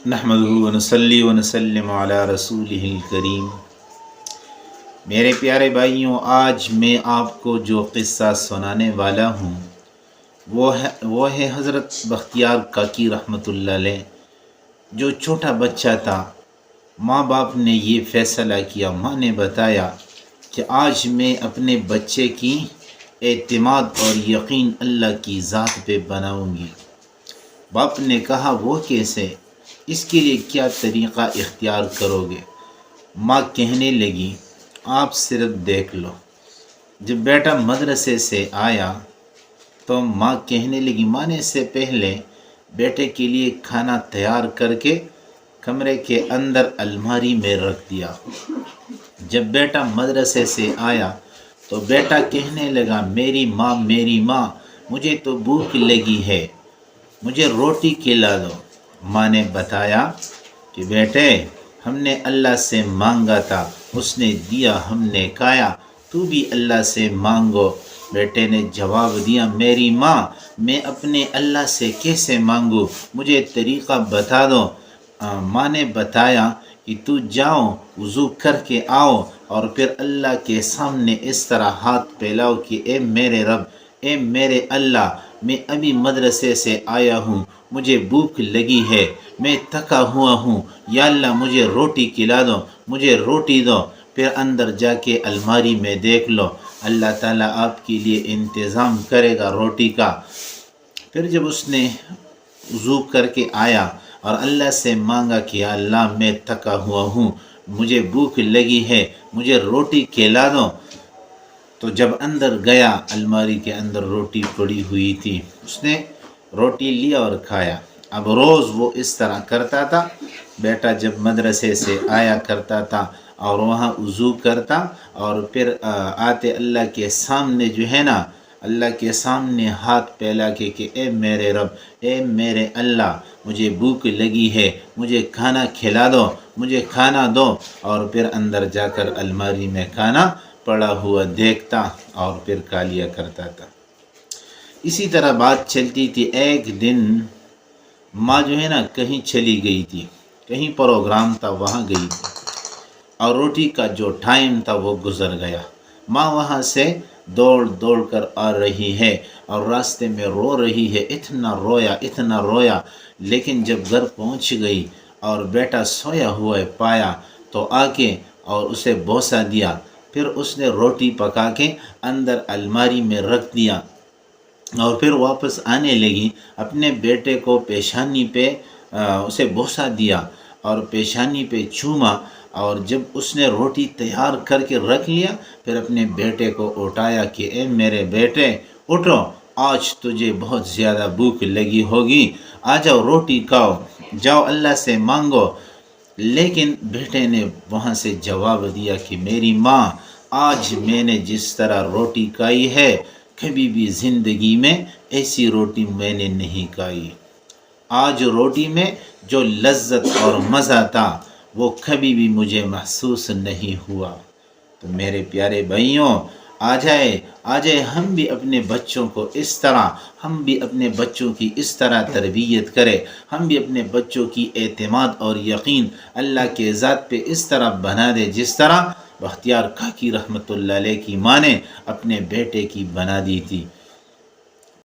نحمدہ و نصلی و نسلم علی رسولہ الکریم۔ میرے پیارے بھائیوں، آج میں آپ کو جو قصہ سنانے والا ہوں وہ ہے حضرت بختیار کاکی رحمۃ اللہ علیہ۔ جو چھوٹا بچہ تھا، ماں باپ نے یہ فیصلہ کیا، ماں نے بتایا کہ آج میں اپنے بچے کی اعتماد اور یقین اللہ کی ذات پہ بناؤں گی۔ باپ نے کہا وہ کیسے؟ اس کے لیے کیا طریقہ اختیار کرو گے؟ ماں کہنے لگی آپ صرف دیکھ لو۔ جب بیٹا مدرسے سے آیا تو ماں کہنے لگی، ماں نے سے پہلے بیٹے کے لیے کھانا تیار کر کے کمرے کے اندر الماری میں رکھ دیا۔ جب بیٹا مدرسے سے آیا تو بیٹا کہنے لگا میری ماں مجھے تو بھوک لگی ہے، مجھے روٹی کھلا دو۔ ماں نے بتایا کہ بیٹے ہم نے اللہ سے مانگا تھا، اس نے دیا، ہم نے کھایا، تو بھی اللہ سے مانگو۔ بیٹے نے جواب دیا میری ماں میں اپنے اللہ سے کیسے مانگوں، مجھے طریقہ بتا دو۔ ماں نے بتایا کہ تو جاؤ وضو کر کے آؤ اور پھر اللہ کے سامنے اس طرح ہاتھ پھیلاؤ کہ اے میرے رب، اے میرے اللہ، میں ابھی مدرسے سے آیا ہوں، مجھے بھوک لگی ہے، میں تھکا ہوا ہوں، یا اللہ مجھے روٹی کھلا دو، مجھے روٹی دو۔ پھر اندر جا کے الماری میں دیکھ لو، اللہ تعالیٰ آپ کے لیے انتظام کرے گا روٹی کا۔ پھر جب اس نے وضو کر کے آیا اور اللہ سے مانگا کہ یا اللہ میں تھکا ہوا ہوں، مجھے بھوک لگی ہے، مجھے روٹی کھلا دو، تو جب اندر گیا الماری کے اندر روٹی پڑی ہوئی تھی، اس نے روٹی لیا اور کھایا۔ اب روز وہ اس طرح کرتا تھا۔ بیٹا جب مدرسے سے آیا کرتا تھا اور وہاں وضو کرتا اور پھر آتے اللہ کے سامنے جو ہے نا، اللہ کے سامنے ہاتھ پھیلا کے کہ اے میرے رب، اے میرے اللہ، مجھے بھوک لگی ہے، مجھے کھانا کھلا دو، مجھے کھانا دو، اور پھر اندر جا کر الماری میں کھانا پڑا ہوا دیکھتا اور پھر کھا لیا کرتا تھا۔ اسی طرح بات چلتی تھی۔ ایک دن ماں جو ہے نا کہیں چلی گئی تھی، کہیں پروگرام تھا وہاں گئی تھی، اور روٹی کا جو ٹائم تھا وہ گزر گیا۔ ماں وہاں سے دوڑ کر آ رہی ہے اور راستے میں رو رہی ہے، اتنا رویا، لیکن جب گھر پہنچ گئی اور بیٹا سویا ہوا پایا تو آ کے اور اسے بوسہ دیا۔ پھر اس نے روٹی پکا کے اندر الماری میں رکھ دیا اور پھر واپس آنے لگی، اپنے بیٹے کو پیشانی پہ اسے بوسہ دیا اور پیشانی پہ چوما، اور جب اس نے روٹی تیار کر کے رکھ لیا پھر اپنے بیٹے کو اٹھایا کہ اے میرے بیٹے اٹھو، آج تجھے بہت زیادہ بھوک لگی ہوگی، آ جاؤ روٹی کھاؤ، جاؤ اللہ سے مانگو۔ لیکن بیٹے نے وہاں سے جواب دیا کہ میری ماں آج میں نے جس طرح روٹی کھائی ہے کبھی بھی زندگی میں ایسی روٹی میں نے نہیں کھائی۔ آج روٹی میں جو لذت اور مزہ تھا وہ کبھی بھی مجھے محسوس نہیں ہوا۔ تو میرے پیارے بھائیوں، آ جائے ہم بھی اپنے بچوں کو اس طرح، ہم بھی اپنے بچوں کی اس طرح تربیت کریں، ہم بھی اپنے بچوں کی اعتماد اور یقین اللہ کے ذات پہ اس طرح بنا دے جس طرح بختیار کاکی رحمۃ اللہ علیہ کی ماں نے اپنے بیٹے کی بنا دی تھی۔